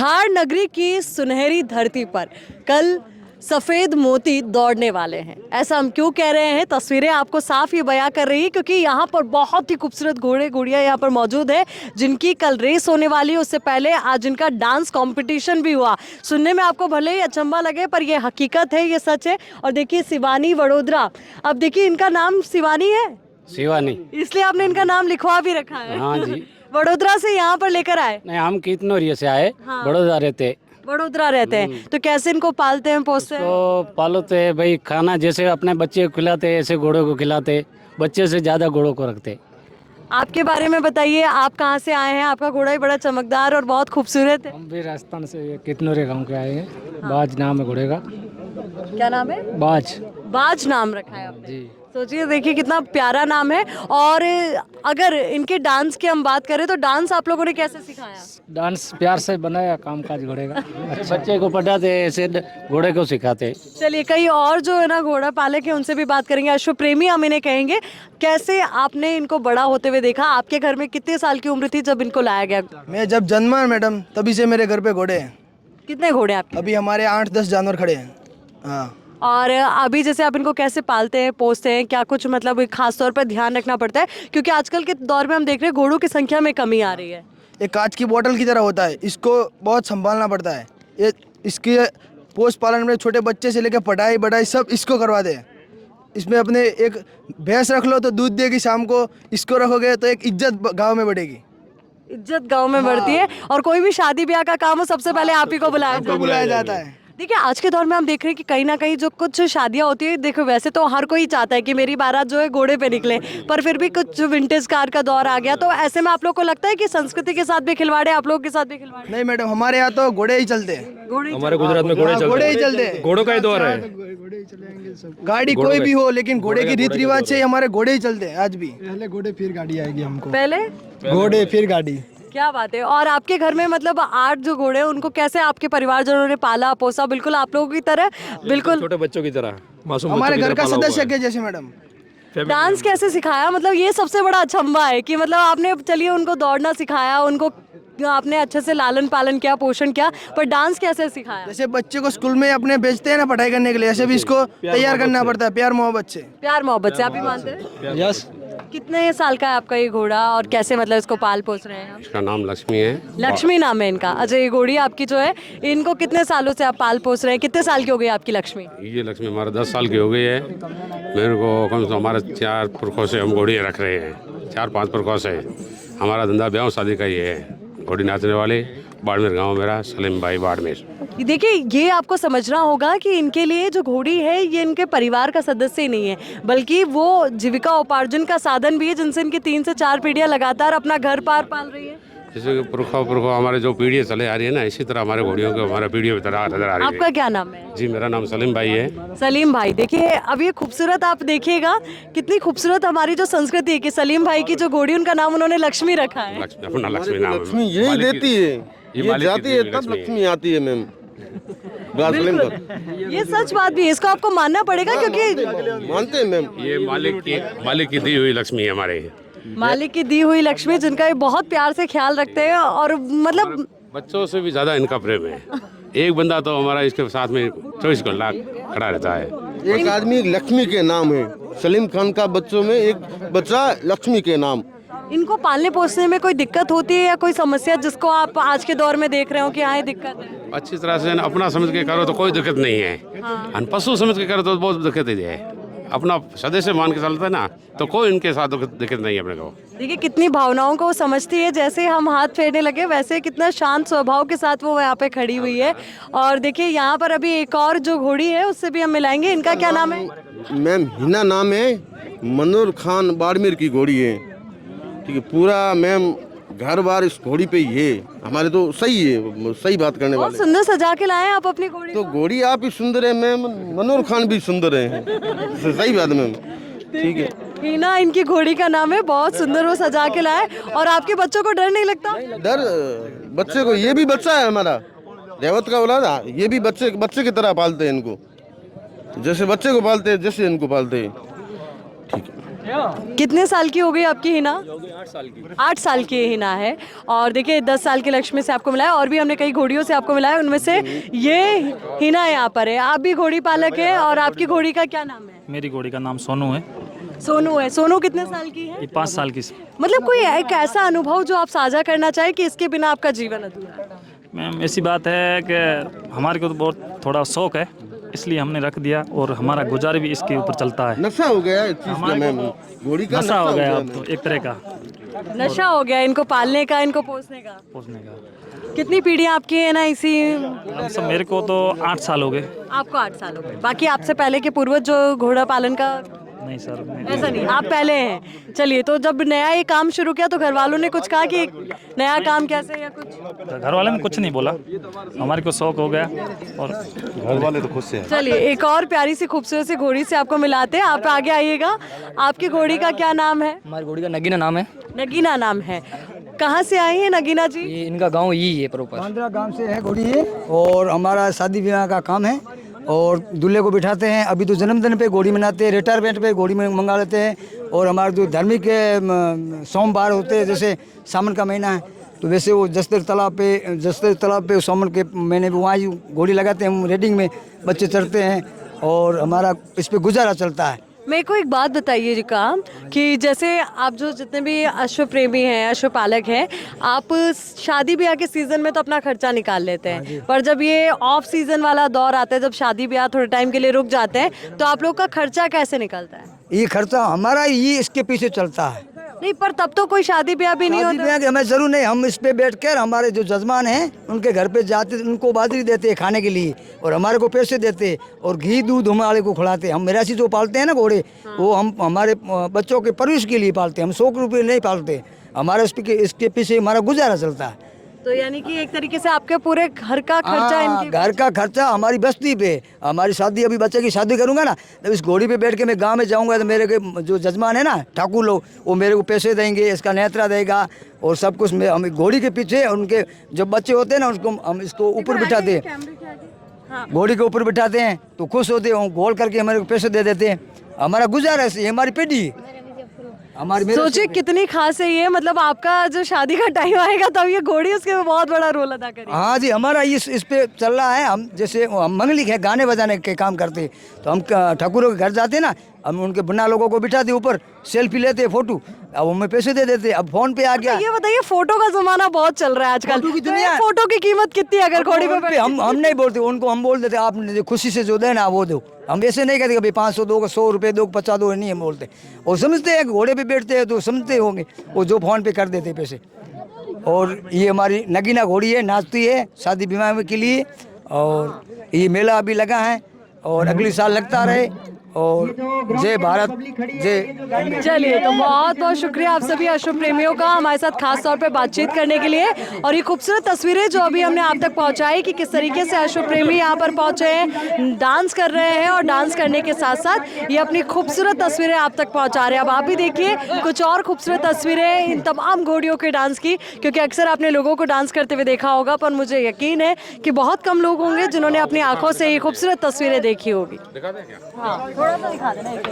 धार नगरी की सुनहरी धरती पर कल सफ़ेद मोती दौड़ने वाले हैं। ऐसा हम क्यों कह रहे हैं, तस्वीरें आपको साफ ये बयां कर रही है क्योंकि यहाँ पर बहुत ही खूबसूरत घोड़े घोड़ियाँ यहाँ पर मौजूद है जिनकी कल रेस होने वाली है। उससे पहले आज इनका डांस कंपटीशन भी हुआ। सुनने में आपको भले ही अचंभा लगे पर ये हकीकत है, ये सच है। और देखिए शिवानी वडोदरा, अब देखिए इनका नाम शिवानी है, शिवानी, इसलिए आपने इनका नाम लिखवा भी रखा है। हाँ जी। वडोदरा से यहाँ पर लेकर आए? नहीं, हम कितनोरिया से आए, बड़ौदा रहते। वडोदरा रहते हैं, तो कैसे इनको पालते हैं पोसते हैं? तो पालते हैं भाई, खाना जैसे अपने बच्चे को खिलाते हैं ऐसे घोड़ों को खिलाते, बच्चे से ज़्यादा घोड़ों को रखते। आपके बारे में बताइए, आप कहाँ से आए हैं? आपका घोड़ा ही बड़ा चमकदार और बहुत खूबसूरत है। हम भी राजस्थान से कितनोरिया गांव के आए हैं। बाज नाम है घोड़े का। क्या नाम है? बाज। बाज नाम रखा है आपने? जी। सोचिए, देखिए कितना प्यारा नाम है। और अगर इनके डांस की हम बात करें तो डांस आप लोगों ने कैसे सिखाया? डांस प्यार से बनाया, काम काज घोड़े का। बच्चे को पढ़ाते ऐसे घोड़े को सिखाते। चलिए, कई और जो है ना घोड़ा पालक है उनसे भी बात करेंगे। अश्व प्रेमी हम इन्हें कहेंगे। कैसे आपने इनको बड़ा होते हुए देखा? आपके घर में कितने साल की उम्र थी जब इनको लाया गया? मैं जब जन्मा मैडम तभी से मेरे घर पे घोड़े हैं। कितने घोड़े आपके? अभी हमारे 8-10 जानवर खड़े हैं। हाँ। और अभी जैसे आप इनको कैसे पालते हैं, पोसते हैं, क्या कुछ मतलब खास तौर पर ध्यान रखना पड़ता है? क्योंकि आजकल के दौर में हम देख रहे हैं घोड़ों की संख्या में कमी आ रही है। एक कांच की बोतल की तरह होता है, इसको बहुत संभालना पड़ता है। ये इसके पोष पालन में छोटे बच्चे से लेकर पढ़ाई बढ़ाई सब इसको करवाते हैं। इसमें अपने एक भैंस रख लो तो दूध देगी शाम को, इसको रखोगे तो एक इज्जत गाँव में बढ़ेगी। इज्जत गांव में बढ़ती है। और कोई भी शादी ब्याह का काम हो सबसे पहले आप ही को बुलाया जाता है। देखिए, आज के दौर में हम देख रहे हैं कि कहीं ना कहीं जो कुछ शादियां होती है, देखो वैसे तो हर कोई चाहता है कि मेरी बारात जो है घोड़े पे निकले, पर फिर भी कुछ विंटेज कार का दौर आ गया। तो ऐसे में आप लोग को लगता है कि संस्कृति के साथ भी खिलवाड़ है, आप लोगों के साथ भी खिलवाड़ है? नहीं मैडम, हमारे यहाँ तो घोड़े ही चलते हैं। हमारे गुजरात में घोड़े ही चलते हैं। घोड़ों का ही दौर है। गाड़ी कोई भी हो, लेकिन घोड़े की रीत रिवाज से हमारे घोड़े ही चलते हैं आज भी। पहले घोड़े फिर गाड़ी आएगी हमको। पहले घोड़े फिर गाड़ी। क्या बात है। और आपके घर में मतलब 8 जो घोड़े हैं उनको कैसे आपके परिवारजनों ने पाला पोसा? बिल्कुल आप लोगों की तरह, बिल्कुल छोटे बच्चों की तरह, मासूम हमारे बच्चों की घर तरह का पाला हुआ सदस्य है। के जैसे मैडम। डांस कैसे सिखाया? मतलब ये सबसे बड़ा अचंभा है कि मतलब आपने चलिए उनको दौड़ना सिखाया, उनको आपने अच्छे से लालन पालन किया, पोषण किया, पर डांस कैसे सिखाया? जैसे बच्चे को स्कूल में अपने भेजते हैं ना पढ़ाई करने के लिए, ऐसे भी इसको तैयार करना पड़ता है प्यार मोहब्बत से। प्यार मोहब्बत से। आप भी मानते हैं? यस। कितने साल का है आपका ये घोड़ा और कैसे मतलब इसको पाल पोस रहे हैं आप? इसका नाम लक्ष्मी है। लक्ष्मी नाम है इनका। अच्छा, ये घोड़ी आपकी जो है, इनको कितने सालों से आप पाल पोस रहे हैं? कितने साल की हो गई आपकी लक्ष्मी? ये लक्ष्मी हमारे 10 साल की हो गई है। मेरे को कम से कम हमारे 4 पुरखों से हम घोड़ी रख रहे हैं, 4-5 पुरखों से। हमारा धंधा ब्याह शादी का ही है। घोड़ी नाचने वाले बाड़मेर गांव मेरा, सलीम भाई बाड़मेर। देखिए, ये आपको समझना होगा कि इनके लिए जो घोड़ी है ये इनके परिवार का सदस्य ही नहीं है, बल्कि वो जीविका उपार्जन का साधन भी है जिनसे इनकी 3 से 4 पीढ़ियां लगातार अपना घर पार पाल रही है। जैसे पुरखों हमारे जो पीढ़ी चले आ रही है ना, इसी तरह हमारे घोड़ियों को हमारा पीढ़ियों की तरह नजर आ रही है। आपका क्या नाम है? जी, मेरा नाम सलीम भाई है। सलीम भाई, देखिए अब ये खूबसूरत आप देखिएगा कितनी खूबसूरत हमारी जो संस्कृति है कि सलीम भाई की जो घोड़ी उनका नाम उन्होंने लक्ष्मी रखा है। लक्ष्मी, अपना लक्ष्मी नाम है। लक्ष्मी यही देती है, ये जाती है तब लक्ष्मी आती है मैम। ये सच बात भी है, इसको आपको मानना पड़ेगा क्योंकि मानते हैं मैम। ये मालिक की दी हुई लक्ष्मी है हमारे। मालिक की दी हुई लक्ष्मी जिनका ये बहुत प्यार से ख्याल रखते हैं और मतलब बच्चों से भी ज्यादा इनका प्रेम है। एक बंदा तो हमारा इसके साथ में 24 घंटा खड़ा रहता है। एक आदमी लक्ष्मी के नाम है, सलीम खान का बच्चों में एक बच्चा लक्ष्मी के नाम। इनको पालने पोसने में कोई दिक्कत होती है या कोई समस्या जिसको आप आज के दौर में देख रहे हो कि हाँ ये दिक्कत है? अच्छी तरह से अपना समझ के करो तो कोई दिक्कत नहीं है। और पशु समझ के करो तो बहुत दिक्कत है। अपना सदस्य मान के चलता है ना, तो कोई इनके साथ दिक्कत नहीं है अपने को। देखिए कितनी भावनाओं को वो समझती है, जैसे हम हाथ फेरने लगे वैसे कितना शांत स्वभाव के साथ वो यहाँ पे खड़ी हुई है। और देखिए यहाँ पर अभी एक और जो घोड़ी है उससे भी हम मिलाएंगे। इनका क्या नाम है? मैम हिना नाम है, मनोर खान बाड़मेर की घोड़ी है। ठीक है, पूरा मैम घर बार इस घोड़ी पे ही है। हमारे तो सही है, सही बात करने बहुत वाले। सुंदर सजा के लाए हैं आप अपनी घोड़ी तो को। घोड़ी आप भी सुंदर है मैम, मनोर खान भी सुंदर है। सही बात मैम। ठीक है, हीना इनकी घोड़ी का नाम है, बहुत सुंदर वो सजा के लाए। और आपके बच्चों को डर नहीं लगता? डर बच्चे को, ये भी बच्चा है हमारा, रेवत का औलाद। ये भी बच्चे की तरह पालते हैं इनको, जैसे बच्चे को पालते हैं जैसे इनको पालते हैं। ठीक है। कितने साल की हो गई आपकी हिना? 8 साल की हिना है। और देखिए 10 साल के लक्ष्मी से आपको मिला है, और भी हमने कई घोड़ियों से आपको मिला है, उनमें से ये हिना यहाँ पर है। आप भी घोड़ी पालक है, और आपकी घोड़ी का क्या नाम है? मेरी घोड़ी का नाम सोनू है। सोनू है। सोनू कितने साल की है? ये 5 साल की। मतलब कोई एक ऐसा अनुभव जो आप साझा करना चाहे कि इसके बिना आपका जीवन अधूरा है? मैम ऐसी बात है कि हमारे को तो बहुत थोड़ा शौक है, इसलिए हमने रख दिया, और हमारा गुजारा भी इसके ऊपर चलता है। नशा हो गया इस चीज का मैम, घोड़ी का नशा हो गया अब तो एक तरह का नशा हो गया इनको पालने का, इनको पोसने का। पोसने का। कितनी पीढ़ियां आपकी है ना इसी? हम सब मेरे को तो 8 साल हो गए। आपको 8 साल हो गए। बाकी आपसे पहले के पूर्वज जो घोड़ा पालन का? नहीं सर, ऐसा नहीं, आप पहले हैं। चलिए, तो जब नया ये काम शुरू किया तो घर वालों ने कुछ कहा कि नया काम कैसे या कुछ? घर वाले ने कुछ नहीं बोला, हमारे को शौक हो गया, और घर वाले तो खुद से हैं। चलिए, एक और प्यारी सी खूबसूरत सी घोड़ी से आपको मिलाते हैं। आप आगे आइएगा। आपकी घोड़ी का क्या नाम है? हमारी घोड़ी का नगीना नाम है। नगीना नाम है। कहाँ से आई है नगीना जी? ये इनका गांव यही है प्रॉपर। बांद्रा गांव से है घोड़ी ये, और हमारा शादी ब्याह का काम है, और दूल्हे को बिठाते हैं। अभी तो जन्मदिन पे घोड़ी मनाते हैं, रिटायरमेंट पे घोड़ी में मंगा लेते हैं। और हमारे जो धार्मिक सोमवार होते हैं, जैसे सावन का महीना है, तो वैसे वो जस्तर तालाब पे सावन के महीने में वहाँ घोड़ी लगाते हैं हम, रेडिंग में बच्चे चढ़ते हैं, और हमारा इस पे गुजारा चलता है। मेरे को एक बात बताइए जी काम कि जैसे आप जो जितने भी अश्व प्रेमी हैं, अश्व पालक हैं, आप शादी ब्याह के सीज़न में तो अपना खर्चा निकाल लेते हैं, पर जब ये ऑफ सीज़न वाला दौर आता है, जब शादी ब्याह थोड़े टाइम के लिए रुक जाते हैं, तो आप लोग का खर्चा कैसे निकलता है? ये खर्चा हमारा ये इसके पीछे चलता है। नहीं, पर तब तो कोई शादी ब्याह भी नहीं शादी होता। ब्याह के हमें जरूर नहीं, हम इस पे बैठ कर हमारे जो जजमान हैं उनके घर पे जाते, उनको बाजरी देते हैं खाने के लिए, और हमारे को पैसे देते, और घी दूध हमारे को खिलाते। हम मेरासी जो पालते हैं ना घोड़े, वो हम हमारे बच्चों के परवरिश के लिए पालते हैं। हम 100 रुपये नहीं पालते, हमारा इसके पीछे हमारा गुजारा चलता है। तो यानी कि एक तरीके से आपके पूरे घर का खर्चा इनके? घर का खर्चा हमारी बस्ती पे। हमारी शादी, अभी बच्चे की शादी करूंगा ना, जब इस घोड़ी पे बैठ के मैं गांव में जाऊंगा, तो मेरे के जो जजमान है ना ठाकुर लोग, वो मेरे को पैसे देंगे, इसका नेत्रा देगा, और सब कुछ हम घोड़ी के पीछे। उनके जो बच्चे होते हैं ना, उसको हम इसको ऊपर बिठाते हैं, घोड़ी के ऊपर बिठाते हैं, तो खुश होते हैं, गोल करके हमारे को पैसे दे देते हैं। हमारा गुजारा है, हमारी पीढ़ी है। सोचिए कितनी खास है ये। मतलब आपका जो शादी का टाइम आएगा तब ये घोड़ी उसके में बहुत बड़ा रोल अदा करेगी। हाँ जी, हमारा इस पे चल रहा है। हम जैसे हम मंगली है, गाने बजाने के काम करते हैं, तो हम ठाकुरों के घर जाते हैं ना, हम उनके बिना लोगों को बिठाते ऊपर, सेल्फी लेते हैं, फोटो, अब हमें पैसे दे देते। अब फोन पे आ गया। ये बताइए, फोटो का जमाना बहुत चल रहा है आजकल, फोटो की तो दुनिया एक फोटो की कीमत कितनी है? अगर घोड़ी पे हम नहीं बोलते उनको, हम बोल देते आप खुशी से जो देना वो दो। हम ऐसे नहीं कहते कभी 500 दो, 100 रुपये दो, 50 दो, नहीं हम बोलते। और समझते हैं घोड़े पे बैठते हैं तो समझते होंगे, वो जो फोन पे कर देते पैसे। और ये हमारी नगीना घोड़ी है, नाचती है शादी विवाह के लिए, और ये मेला अभी लगा है, और अगले साल लगता रहे। और जय भारत, जय। चलिए, तो बहुत बहुत शुक्रिया आप सभी अश्व प्रेमियों का हमारे साथ खास तौर पे बातचीत करने के लिए, और ये खूबसूरत तस्वीरें जो अभी हमने आप तक पहुंचाई कि किस तरीके से अश्व प्रेमी यहाँ पर पहुंचे हैं, डांस कर रहे हैं, और डांस करने के साथ साथ ये अपनी खूबसूरत तस्वीरें आप तक पहुंचा रहे हैं। अब आप भी देखिए कुछ और खूबसूरत तस्वीरें इन तमाम घोड़ियों के डांस की, क्योंकि अक्सर आपने लोगों को डांस करते हुए देखा होगा, पर मुझे यकीन है कि बहुत कम लोग होंगे जिन्होंने अपनी आंखों से ये खूबसूरत तस्वीरें देखी होगी। हाँ, थोड़ा सा दिखा देना एक